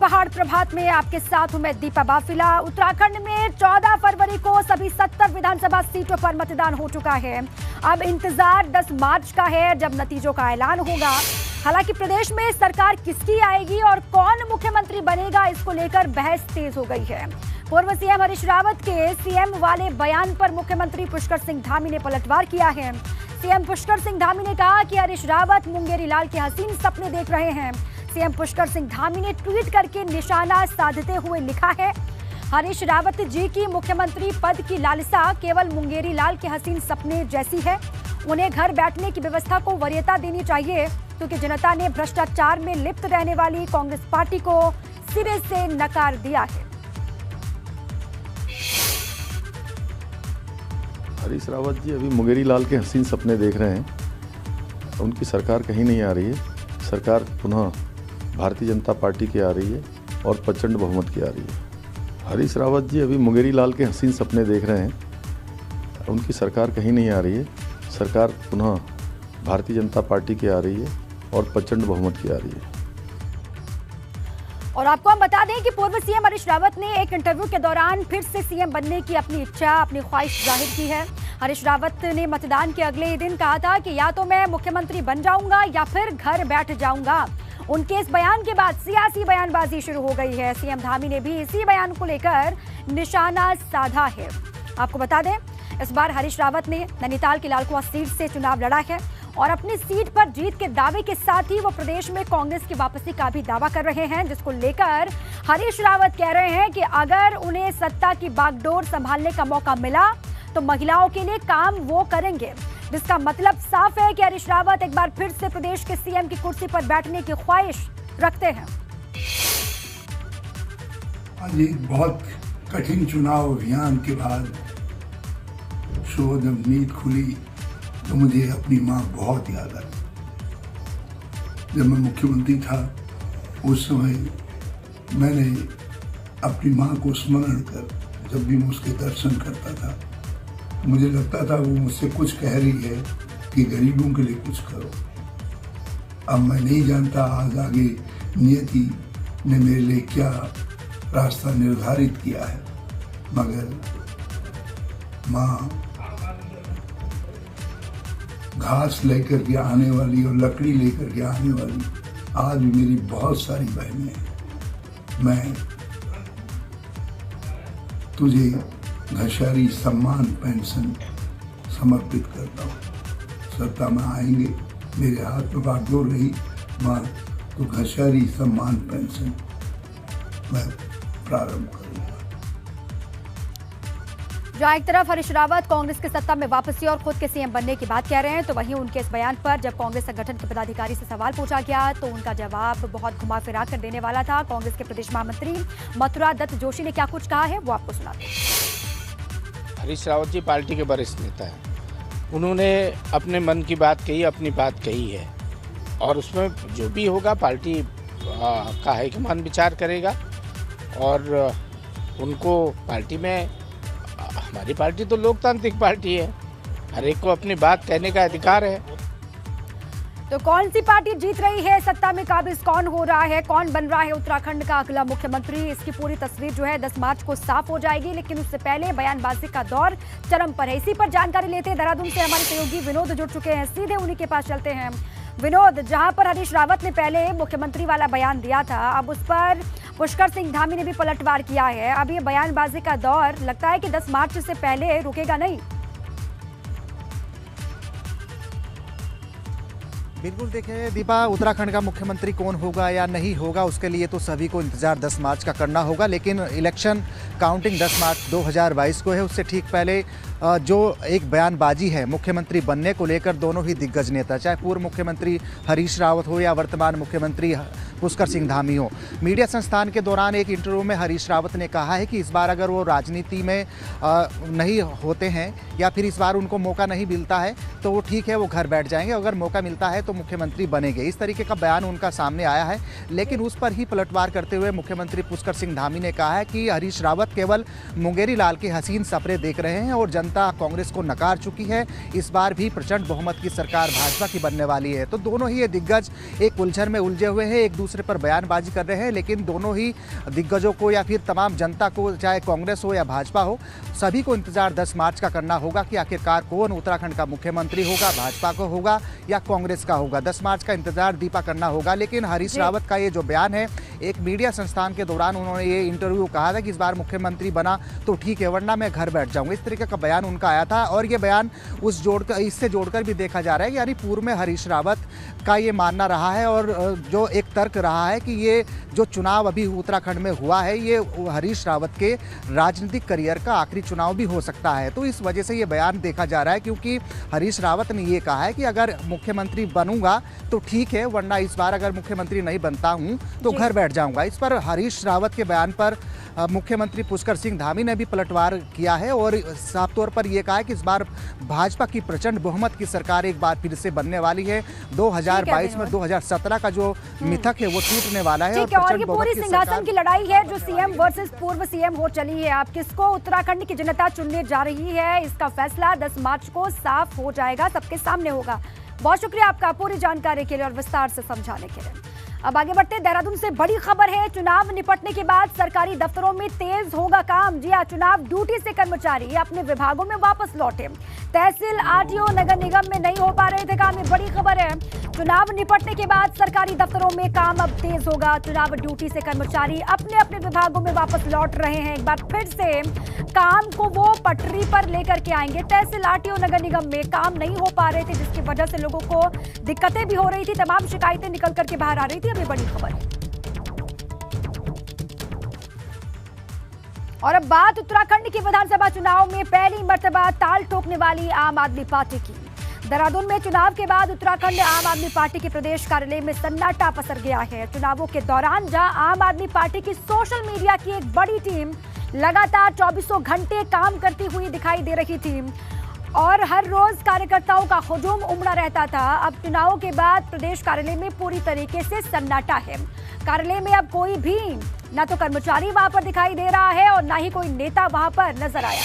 पहाड़ प्रभात में आपके साथ हूं मैं दीपा बाफिला। उत्तराखंड में 14 फरवरी को सभी 70 विधानसभा सीटों पर मतदान हो चुका है। अब इंतजार 10 मार्च का है जब नतीजों का ऐलान होगा। हालांकि प्रदेश में सरकार किसकी आएगी और कौन मुख्यमंत्री बनेगा, इसको लेकर बहस तेज हो गई है। पूर्व सीएम हरीश रावत के सीएम वाले बयान पर मुख्यमंत्री पुष्कर सिंह धामी ने पलटवार किया है। सीएम पुष्कर सिंह धामी ने कहा कि हरीश रावत मुंगेरी लाल के हसीन सपने देख रहे हैं। सीएम पुष्कर सिंह धामी ने ट्वीट करके निशाना साधते हुए लिखा है, हरीश रावत जी की मुख्यमंत्री पद की लालसा केवल मुंगेरी लाल के हसीन सपने जैसी है। उन्हें घर बैठने की व्यवस्था को वरीयता देनी चाहिए, क्योंकि जनता ने भ्रष्टाचार में लिप्त रहने वाली कांग्रेस पार्टी को सिरे से नकार दिया है। हरीश रावत जी अभी मुंगेरी लाल के हसीन सपने देख रहे हैं। उनकी सरकार कहीं नहीं आ रही है। सरकार पुनः भारतीय जनता पार्टी की आ रही है और प्रचंड बहुमत की आ रही है। हरीश रावत जी अभी मुंगेरी लाल के हसीन सपने देख रहे हैं। उनकी सरकार कहीं नहीं आ रही है। सरकार पुनः भारतीय जनता पार्टी की आ रही है और प्रचंड बहुमत की आ रही है। और आपको हम बता दें कि पूर्व सीएम हरीश रावत ने एक इंटरव्यू के दौरान फिर से सीएम बनने की अपनी इच्छा, अपनी ख्वाहिश जाहिर की है। हरीश रावत ने मतदान के अगले ही दिन कहा था कि या तो मैं मुख्यमंत्री बन जाऊंगा या फिर घर बैठ जाऊंगा। उनके इस बयान के बाद सियासी बयानबाजी शुरू हो गई है। सीएम धामी ने भी इसी बयान को लेकर निशाना साधा है। आपको बता दें, इस बार हरीश रावत ने नैनीताल की लालकुआं सीट से चुनाव लड़ा है और अपनी सीट पर जीत के दावे के साथ ही वो प्रदेश में कांग्रेस की वापसी का भी दावा कर रहे हैं, जिसको लेकर हरीश रावत कह रहे हैं कि अगर उन्हें सत्ता की बागडोर संभालने का मौका मिला तो महिलाओं के लिए काम वो करेंगे। जिसका मतलब साफ है कि हरीश रावत एक बार फिर से प्रदेश के सीएम की कुर्सी पर बैठने की ख्वाहिश रखते हैं। आज एक बहुत कठिन चुनाव अभियान के बाद शोध नींद खुली तो मुझे अपनी माँ बहुत याद आई। जब मैं मुख्यमंत्री था उस समय मैंने अपनी माँ को स्मरण कर जब भी मैं उसके दर्शन करता था, मुझे लगता था वो मुझसे कुछ कह रही है कि गरीबों के लिए कुछ करो। अब मैं नहीं जानता आज आगे नियति ने मेरे लिए क्या रास्ता निर्धारित किया है, मगर माँ घास लेकर के आने वाली और लकड़ी लेकर के आने वाली आज भी मेरी बहुत सारी बहनें हैं। मैं तुझे घसारी सम्मान पेंशन समर्पित करता हूँ। सत्ता में आएंगे, मेरे हाथ में बागडोर रही माँ तो घसारी सम्मान पेंशन मैं प्रारंभ करूँगा। जहां एक तरफ हरीश रावत कांग्रेस की सत्ता में वापसी और खुद के सीएम बनने की बात कह रहे हैं, तो वहीं उनके इस बयान पर जब कांग्रेस संगठन के पदाधिकारी से सवाल पूछा गया तो उनका जवाब बहुत घुमा फिरा कर देने वाला था। कांग्रेस के प्रदेश महामंत्री मथुरा दत्त जोशी ने क्या कुछ कहा है वो आपको सुनाते हैं। हरीश रावत जी पार्टी के वरिष्ठ नेता हैं। उन्होंने अपने मन की बात कही, अपनी बात कही है और उसमें जो भी होगा पार्टी का हाईकमान विचार करेगा। और उनको पार्टी में, हमारी पार्टी तो लोकतांत्रिक पार्टी है, हर एक को अपनी बात कहने का अधिकार है। तो कौन सी पार्टी जीत रही है, सत्ता में काबिज कौन हो रहा है, कौन बन रहा है उत्तराखंड का अगला मुख्यमंत्री, इसकी पूरी तस्वीर जो है 10 मार्च को साफ हो जाएगी। लेकिन उससे पहले बयानबाजी का दौर चरम पर है। इसी पर जानकारी लेते हैं देहरादून से हमारे सहयोगी विनोद जुड़ चुके हैं, सीधे उन्हीं के पास चलते हैं। विनोद, जहां पर हरीश रावत ने पहले मुख्यमंत्री वाला बयान दिया था, अब उस पर पुष्कर सिंह धामी ने भी पलटवार किया है। अब ये बयानबाजी का दौर लगता है कि 10 मार्च से पहले रुकेगा नहीं। बिल्कुल, देखिए दीपा, उत्तराखंड का मुख्यमंत्री कौन होगा या नहीं होगा उसके लिए तो सभी को इंतजार 10 मार्च का करना होगा। लेकिन इलेक्शन काउंटिंग 10 मार्च 2022 को है। उससे ठीक पहले जो एक बयानबाजी है मुख्यमंत्री बनने को लेकर, दोनों ही दिग्गज नेता, चाहे पूर्व मुख्यमंत्री हरीश रावत हो या वर्तमान मुख्यमंत्री पुष्कर सिंह धामी हो, मीडिया संस्थान के दौरान एक इंटरव्यू में हरीश रावत ने कहा है कि इस बार अगर वो राजनीति में नहीं होते हैं या फिर इस बार उनको मौका नहीं मिलता है तो वो ठीक है, वो घर बैठ जाएंगे, अगर मौका मिलता है तो मुख्यमंत्री बनेंगे। इस तरीके का बयान उनका सामने आया है। लेकिन उस पर ही पलटवार करते हुए मुख्यमंत्री पुष्कर सिंह धामी ने कहा है कि हरीश रावत केवल मुंगेरी लाल के हसीन सपने देख रहे हैं और जनता जनता कांग्रेस को नकार चुकी है। इस बार भी प्रचंड बहुमत की सरकार भाजपा की बनने वाली है। तो दोनों ही ये दिग्गज एक उलझन में उलझे हुए हैं, एक दूसरे पर बयानबाजी कर रहे हैं, लेकिन दोनों ही दिग्गजों को या फिर तमाम जनता को, चाहे कांग्रेस हो या भाजपा हो, सभी को इंतजार 10 मार्च का करना होगा कि आखिरकार कौन उत्तराखंड का मुख्यमंत्री होगा, भाजपा को होगा या कांग्रेस का होगा। 10 मार्च का इंतजार दीपा करना होगा। लेकिन हरीश रावत का ये जो बयान है, एक मीडिया संस्थान के दौरान उन्होंने ये इंटरव्यू कहा था कि इस बार मुख्यमंत्री बना तो ठीक है, वरना मैं घर बैठ जाऊंगा, इस तरीके का बयान उनका आया था। और ये बयान इससे जोड़कर भी देखा जा रहा है कि यानी पूर्व में हरीश रावत का ये मानना रहा है और जो एक तर्क रहा है कि ये जो चुनाव अभी उत्तराखंड में हुआ है, ये हरीश रावत के राजनीतिक करियर का आखिरी चुनाव भी हो सकता है। तो इस वजह से ये बयान देखा जा रहा है, क्योंकि हरीश रावत ने ये कहा है कि अगर मुख्यमंत्री बनूंगा तो ठीक है, वरना इस बार अगर मुख्यमंत्री नहीं बनता हूं तो घर बैठ जाऊंगा। इस पर हरीश रावत के बयान पर मुख्यमंत्री पुष्कर सिंह धामी ने भी पलटवार किया है और साफ तौर पर यह कहा है कि इस बार भाजपा की प्रचंड बहुमत की सरकार एक बार फिर से बनने वाली है। 2022 में 2017 का जो मिथक है वो टूटने वाला है। और ये पूरी सिंहासन की लड़ाई है जो सीएम वर्सेस पूर्व सीएम हो चली है। आप किसको उत्तराखंड की जनता चुनने जा रही है, इसका फैसला 10 मार्च को साफ हो जाएगा, सबके सामने होगा। बहुत शुक्रिया आपका पूरी जानकारी के लिए और विस्तार से समझाने के लिए। अब आगे बढ़ते, देहरादून से बड़ी खबर है। चुनाव निपटने के बाद सरकारी दफ्तरों में तेज होगा काम। जी हां, चुनाव ड्यूटी से कर्मचारी अपने विभागों में वापस लौटे। तहसील, आरटीओ, नगर निगम में नहीं हो पा रहे थे काम। ये बड़ी खबर है। चुनाव निपटने के बाद सरकारी दफ्तरों में काम अब तेज होगा। चुनाव ड्यूटी से कर्मचारी अपने अपने विभागों में वापस लौट रहे हैं। एक बार फिर से काम को वो पटरी पर लेकर के आएंगे। तहसील, आरटीओ, नगर निगम में काम नहीं हो पा रहे थे, जिसकी वजह से लोगों को दिक्कतें भी हो रही थी, तमाम शिकायतें निकल करके बाहर आ रही थी। अभी बड़ी खबर है। और अब बात उत्तराखंड के विधानसभा चुनाव में पहली मर्तबा ताल ठोकने वाली आम आदमी पार्टी की। देहरादून में चुनाव के बाद उत्तराखंड आम आदमी पार्टी के प्रदेश कार्यालय में सन्नाटा पसर गया है। चुनावों के दौरान जहां आम आदमी पार्टी की सोशल मीडिया की एक बड़ी टीम लगातार 24 घंटे काम करती हुई दिखाई दे रही थी और हर रोज कार्यकर्ताओं का हुजूम उमड़ा रहता था, अब चुनावों के बाद प्रदेश कार्यालय में पूरी तरीके से सन्नाटा है। कार्यालय में अब कोई भी ना तो कर्मचारी वहां पर दिखाई दे रहा है और ना ही कोई नेता वहां पर नजर आया।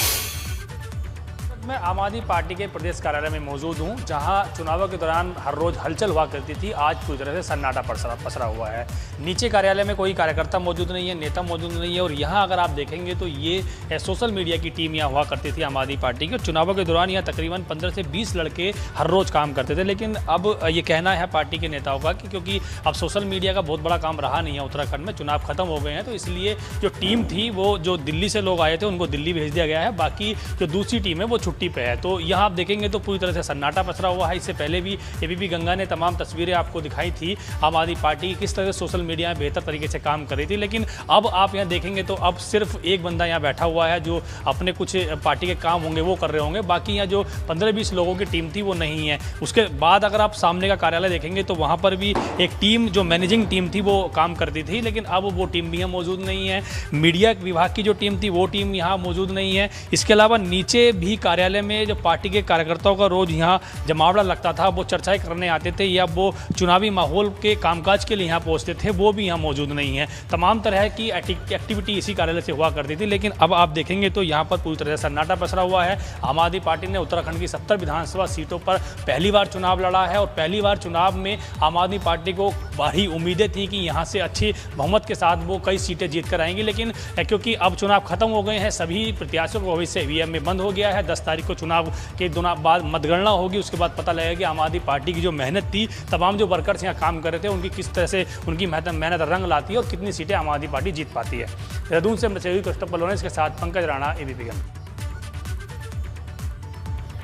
मैं आम आदमी पार्टी के प्रदेश कार्यालय में मौजूद हूं, जहां चुनावों के दौरान हर रोज हलचल हुआ करती थी, आज पूरी तरह से सन्नाटा पसरा हुआ है। नीचे कार्यालय में कोई कार्यकर्ता मौजूद नहीं है, नेता मौजूद नहीं है और यहां अगर आप देखेंगे तो ये सोशल मीडिया की टीम यहाँ हुआ करती थी आम आदमी पार्टी की। चुनावों के दौरान यहाँ तकरीबन 15 से 20 लड़के हर रोज काम करते थे, लेकिन अब ये कहना है पार्टी के नेताओं का कि क्योंकि अब सोशल मीडिया का बहुत बड़ा काम रहा नहीं है उत्तराखंड में, चुनाव खत्म हो गए हैं, तो इसलिए जो टीम थी वो जो दिल्ली से लोग आए थे उनको दिल्ली भेज दिया गया है, बाकी जो दूसरी टीम है वो छुट्टी पे है। तो यहाँ आप देखेंगे तो पूरी तरह से सन्नाटा पसरा हुआ है। इससे पहले भी एबीपी गंगा ने तमाम तस्वीरें आपको दिखाई थी आम आदमी पार्टी किस तरह से सोशल मीडिया में बेहतर तरीके से काम कर रही थी, लेकिन अब आप यहाँ देखेंगे तो अब सिर्फ एक बंदा यहाँ बैठा हुआ है जो अपने कुछ पार्टी के काम होंगे वो कर रहे होंगे, बाकी यहाँ जो 15-20 लोगों की टीम थी वो नहीं है। उसके बाद अगर आप सामने का कार्यालय देखेंगे तो वहाँ पर भी एक टीम जो मैनेजिंग टीम थी वो काम करती थी, लेकिन अब वो टीम भी यहाँ मौजूद नहीं है। मीडिया विभाग की जो टीम थी वो टीम यहाँ मौजूद नहीं है। इसके अलावा नीचे भी कार्यालय में जो पार्टी के कार्यकर्ताओं का रोज यहाँ जमावड़ा लगता था, वो चर्चाएं करने आते थे या वो चुनावी माहौल के कामकाज के लिए यहाँ पहुँचते थे, वो भी यहाँ मौजूद नहीं है। तमाम तरह की एक्टिविटी इसी कार्यालय से हुआ करती थी, लेकिन अब आप देखेंगे तो यहाँ पर पूरी तरह से सन्नाटा पसरा हुआ है। आम आदमी पार्टी ने उत्तराखंड की 70 विधानसभा सीटों पर पहली बार चुनाव लड़ा है और पहली बार चुनाव में आम आदमी पार्टी को बड़ी उम्मीदें थी कि यहाँ से अच्छी बहुमत के साथ वो कई सीटें जीत कर आएंगी, लेकिन क्योंकि अब चुनाव खत्म हो गए हैं, सभी प्रत्याशियों को भविष्य ईवीएम में बंद हो गया है। 10 तारीख को चुनाव के बाद मतगणना होगी, उसके बाद पता लगेगा कि आम आदमी पार्टी की जो मेहनत थी, तमाम जो वर्कर्स यहाँ काम कर रहे थे, उनकी किस तरह से उनकी मेहनत रंग लाती है और कितनी सीटें आम आदमी पार्टी जीत पाती है। देहरादून से कृष्ण पलोनेस के साथ पंकज राणा, एबीपी गंगा।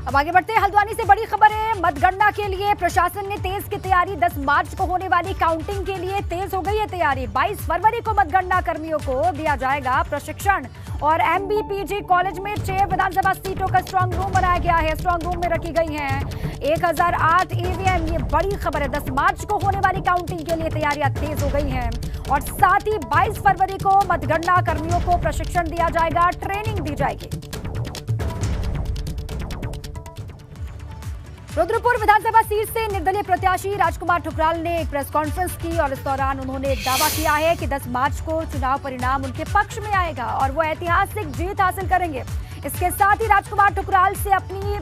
अब आगे बढ़ते हैं, हल्द्वानी से बड़ी खबर है। मतगणना के लिए प्रशासन ने तेज की तैयारी। 10 मार्च को होने वाली काउंटिंग के लिए तेज हो गई है तैयारी। 22 फरवरी को मतगणना कर्मियों को दिया जाएगा प्रशिक्षण और MBPG कॉलेज में 6 विधानसभा सीटों का स्ट्रांग रूम बनाया गया है। स्ट्रांग रूम में रखी गई हैं 1008 ईवीएम। ये बड़ी खबर है। 10 मार्च को होने वाली काउंटिंग के लिए तैयारियां तेज हो गई हैं और साथ ही 22 फरवरी को मतगणना कर्मियों को प्रशिक्षण दिया जाएगा, ट्रेनिंग दी जाएगी। रुद्रपुर विधानसभा सीट से निर्दलीय प्रत्याशी राजकुमार ठुकराल ने एक प्रेस कॉन्फ्रेंस की और इस दौरान उन्होंने एक दावा किया है कि 10 मार्च को चुनाव परिणाम उनके पक्ष में आएगा और वो ऐतिहासिक जीत हासिल करेंगे। इसके साथ ही राजकुमार ठुकराल से अपनी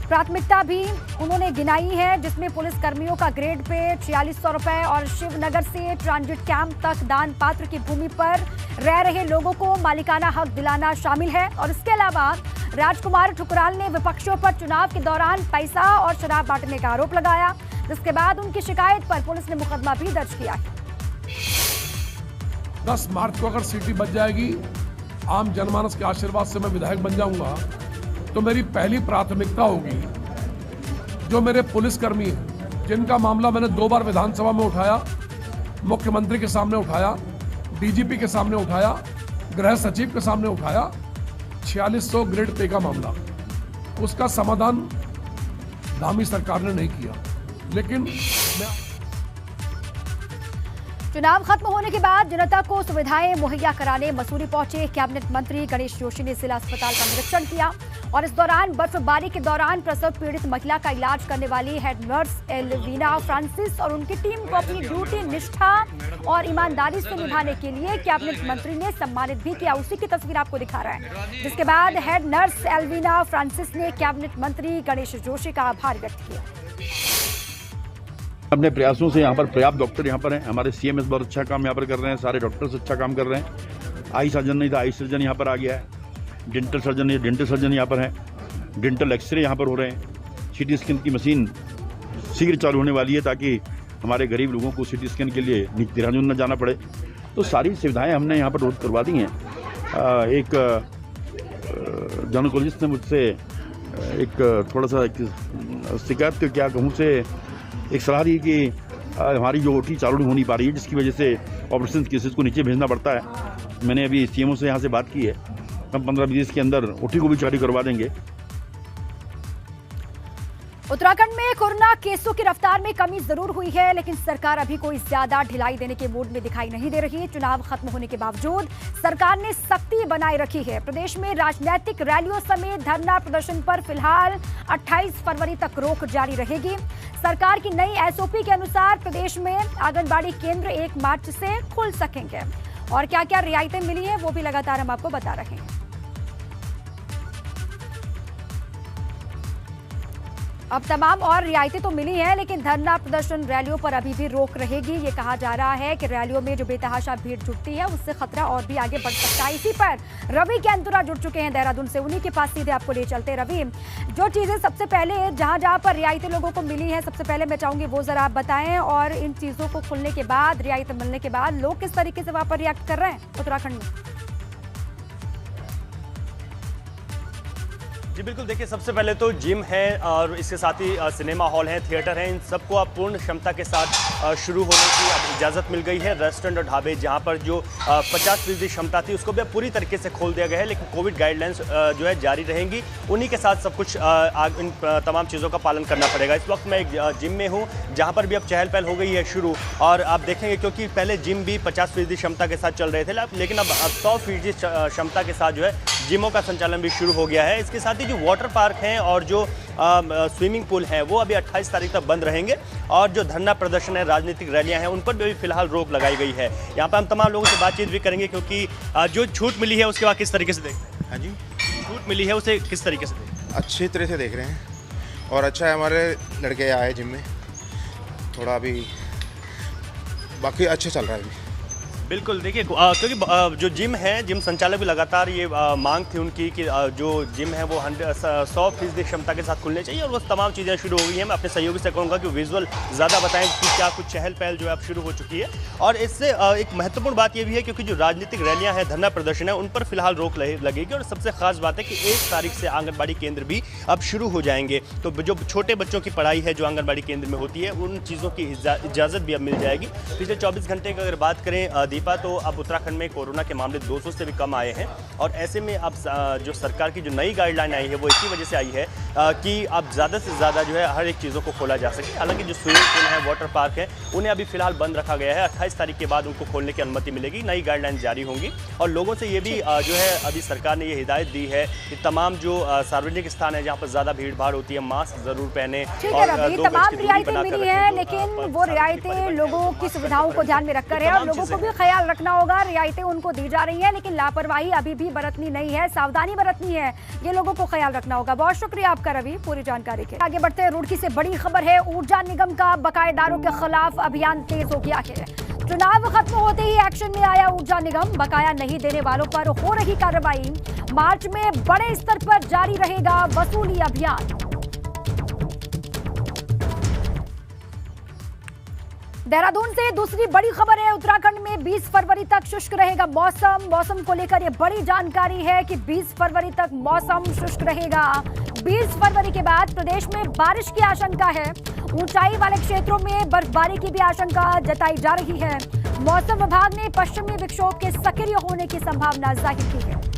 प्राथमिकता भी उन्होंने गिनाई है, जिसमें पुलिस कर्मियों का ग्रेड पे 4600 रुपए और शिवनगर से ट्रांजिट कैंप तक दान पात्र की भूमि पर रह रहे लोगों को मालिकाना हक दिलाना शामिल है। और इसके अलावा राजकुमार ठुकराल ने विपक्षियों पर चुनाव के दौरान पैसा और शराब बांटने का आरोप लगाया, जिसके बाद उनकी शिकायत पर पुलिस ने मुकदमा भी दर्ज किया है। 10 मार्च को अगर सीटी बच जाएगी, आम जनमानस के आशीर्वाद से मैं विधायक बन जाऊंगा, तो मेरी पहली प्राथमिकता होगी जो मेरे पुलिसकर्मी हैं, जिनका मामला मैंने 2 बार विधानसभा में उठाया, मुख्यमंत्री के सामने उठाया, डीजीपी के सामने उठाया, गृह सचिव के सामने उठाया, 4600 ग्रेड पे का मामला, उसका समाधान धामी सरकार ने नहीं किया। लेकिन चुनाव खत्म होने के बाद जनता को सुविधाएं मुहैया कराने मसूरी पहुंचे कैबिनेट मंत्री गणेश जोशी ने जिला अस्पताल का निरीक्षण किया और इस दौरान बर्फबारी के दौरान प्रसव पीड़ित महिला का इलाज करने वाली हेड नर्स एल्वीना फ्रांसिस और उनकी टीम को अपनी ड्यूटी निष्ठा और ईमानदारी से निभाने के लिए कैबिनेट मंत्री ने सम्मानित भी किया। उसी की तस्वीर आपको दिखा रहा है, जिसके बाद हेड नर्स एल्वीना फ्रांसिस ने कैबिनेट मंत्री गणेश जोशी का आभार व्यक्त किया। अपने प्रयासों से यहाँ पर पर्याप्त डॉक्टर यहाँ पर हैं, हमारे सीएमएस बहुत अच्छा काम यहाँ पर कर रहे हैं, सारे डॉक्टर्स अच्छा काम कर रहे हैं। आई सर्जन नहीं था, आई सर्जन यहाँ पर आ गया है, डेंटल सर्जन यहाँ पर है, डेंटल एक्सरे यहाँ पर हो रहे हैं, सीटी स्कैन की मशीन शीघ्र चालू होने वाली है ताकि हमारे गरीब लोगों को सीटी स्कैन के लिए देहरादून न जाना पड़े। तो सारी सुविधाएँ हमने यहाँ पर रोज करवा दी हैं। एक जाइनेकोलॉजिस्ट ने मुझसे एक थोड़ा सा शिकायत तो क्या कहूँ से एक सलाह दी कि हमारी जो ओटी चालू हो नहीं पा रही है, जिसकी वजह से ऑपरेशन केसेस को नीचे भेजना पड़ता है। मैंने अभी सीएमओ से यहाँ से बात की है, हम 15-20 के अंदर ओटी को भी चालू करवा देंगे। उत्तराखंड में कोरोना केसों की रफ्तार में कमी जरूर हुई है, लेकिन सरकार अभी कोई ज्यादा ढिलाई देने के मूड में दिखाई नहीं दे रही। चुनाव खत्म होने के बावजूद सरकार ने सख्ती बनाए रखी है। प्रदेश में राजनीतिक रैलियों समेत धरना प्रदर्शन पर फिलहाल 28 फरवरी तक रोक जारी रहेगी। सरकार की नई एसओपी के अनुसार प्रदेश में आंगनबाड़ी केंद्र 1 मार्च से खुल सकेंगे और क्या क्या रियायतें मिली हैं वो भी लगातार हम आपको बता रहे हैं। अब तमाम और रियायतें तो मिली हैं, लेकिन धरना प्रदर्शन रैलियों पर अभी भी रोक रहेगी। ये कहा जा रहा है कि रैलियों में जो बेतहाशा भीड़ जुटती है उससे खतरा और भी आगे बढ़ सकता है। इसी पर रवि कैंतुरा जुड़ चुके हैं देहरादून से, उन्हीं के पास सीधे आपको ले चलते। रवि, जो चीजें सबसे पहले जहां पर रियायतें लोगों को मिली है, सबसे पहले मैं चाहूंगी वो जरा आप बताएं, और इन चीजों को खुलने के बाद, रियायतें मिलने के बाद लोग किस तरीके से वहां पर रिएक्ट कर रहे हैं उत्तराखंड में? जी बिल्कुल, देखिए सबसे पहले तो जिम है और इसके साथ ही सिनेमा हॉल है, थिएटर है, इन सबको अब पूर्ण क्षमता के साथ शुरू होने की अब इजाज़त मिल गई है। रेस्टोरेंट और ढाबे जहां पर जो 50% क्षमता थी उसको भी अब पूरी तरीके से खोल दिया गया है, लेकिन कोविड गाइडलाइंस जो है जारी रहेंगी। उन्हीं के साथ सब कुछ इन तमाम चीज़ों का पालन करना पड़ेगा। इस वक्त मैं एक जिम में हूँ जहाँ पर भी अब चहल पहल हो गई है शुरू, और आप देखेंगे क्योंकि पहले जिम भी 50% क्षमता के साथ चल रहे थे, लेकिन अब 100% क्षमता के साथ जो है जिमों का संचालन भी शुरू हो गया है। इसके साथ ही जो वाटर पार्क हैं और जो स्विमिंग पूल हैं वो अभी 28 तारीख तक बंद रहेंगे, और जो धरना प्रदर्शन है, राजनीतिक रैलियां हैं, उन पर भी फिलहाल रोक लगाई गई है। यहाँ पर हम तमाम लोगों से बातचीत भी करेंगे, क्योंकि जो छूट मिली है उसके बाद किस तरीके से देखते हैं? हाँ जी, छूट मिली है उसे किस तरीके से देखते हैं? अच्छी तरह से देख रहे हैं, और अच्छा है हमारे लड़के आए जिम में, थोड़ा अभी बाकी अच्छा चल रहा है अभी। बिल्कुल, देखिए क्योंकि जो जिम है, जिम संचालक भी लगातार ये मांग थी उनकी कि जो जिम है वो 100% क्षमता के साथ खुलने चाहिए, और वो तमाम चीज़ें शुरू हो गई हैं। मैं अपने सहयोगी से कहूँगा कि विजुअल ज़्यादा बताएं कि क्या कुछ चहल पहल जो है अब शुरू हो चुकी है। और इससे एक महत्वपूर्ण बात ये भी है क्योंकि जो राजनीतिक रैलियाँ हैं, धरना प्रदर्शन है, उन पर फिलहाल रोक लगेगी। और सबसे खास बात है कि 1 तारीख से आंगनबाड़ी केंद्र भी अब शुरू हो जाएंगे, तो जो छोटे बच्चों की पढ़ाई है जो आंगनबाड़ी केंद्र में होती है, उन चीज़ों की इजाज़त भी अब मिल जाएगी। पिछले 24 घंटे की अगर बात करें दीपा, तो अब उत्तराखंड में कोरोना के मामले 200 से भी कम आए हैं, और ऐसे में अब जो सरकार की जो नई गाइडलाइन आई है वो इसी वजह से आई है कि अब ज़्यादा से ज़्यादा जो है हर एक चीज़ों को खोला जा सके। हालांकि जो स्विमिंग पूल है, वाटर पार्क है, उन्हें अभी फिलहाल बंद रखा गया है। 28 तारीख के बाद उनको खोलने की अनुमति मिलेगी, नई गाइडलाइन जारी होंगी। और लोगों से ये भी जो है अभी सरकार ने ये हिदायत दी है कि तमाम जो सार्वजनिक स्थान है जहाँ पर ज़्यादा भीड़ भाड़ होती है, मास्क ज़रूर पहने। तमाम रियायतें मिली हैं, लेकिन वो रियायतें लोगों की सुविधाओं को ध्यान में रखकर है, और लोगों को भी ख्याल रखना होगा। रियायतें उनको दी जा रही है लेकिन लापरवाही अभी भी बरतनी नहीं है, सावधानी बरतनी है, ये लोगों को ख्याल रखना होगा। बहुत शुक्रिया आपका रवि पूरी जानकारी के। आगे बढ़ते हैं, रुड़की से बड़ी खबर है, ऊर्जा निगम का बकायेदारों के खिलाफ अभियान तेज हो गया है। चुनाव खत्म होते ही एक्शन में आया ऊर्जा निगम, बकाया नहीं देने वालों पर हो रही कार्रवाई। मार्च में बड़े स्तर पर जारी रहेगा वसूली अभियान। देहरादून से दूसरी बड़ी खबर है, उत्तराखंड में 20 फरवरी तक शुष्क रहेगा मौसम को लेकर ये बड़ी जानकारी है कि 20 फरवरी तक मौसम शुष्क रहेगा। 20 फरवरी के बाद प्रदेश में बारिश की आशंका है। ऊंचाई वाले क्षेत्रों में बर्फबारी की भी आशंका जताई जा रही है। मौसम विभाग ने पश्चिमी विक्षोभ के सक्रिय होने की संभावना जाहिर की है।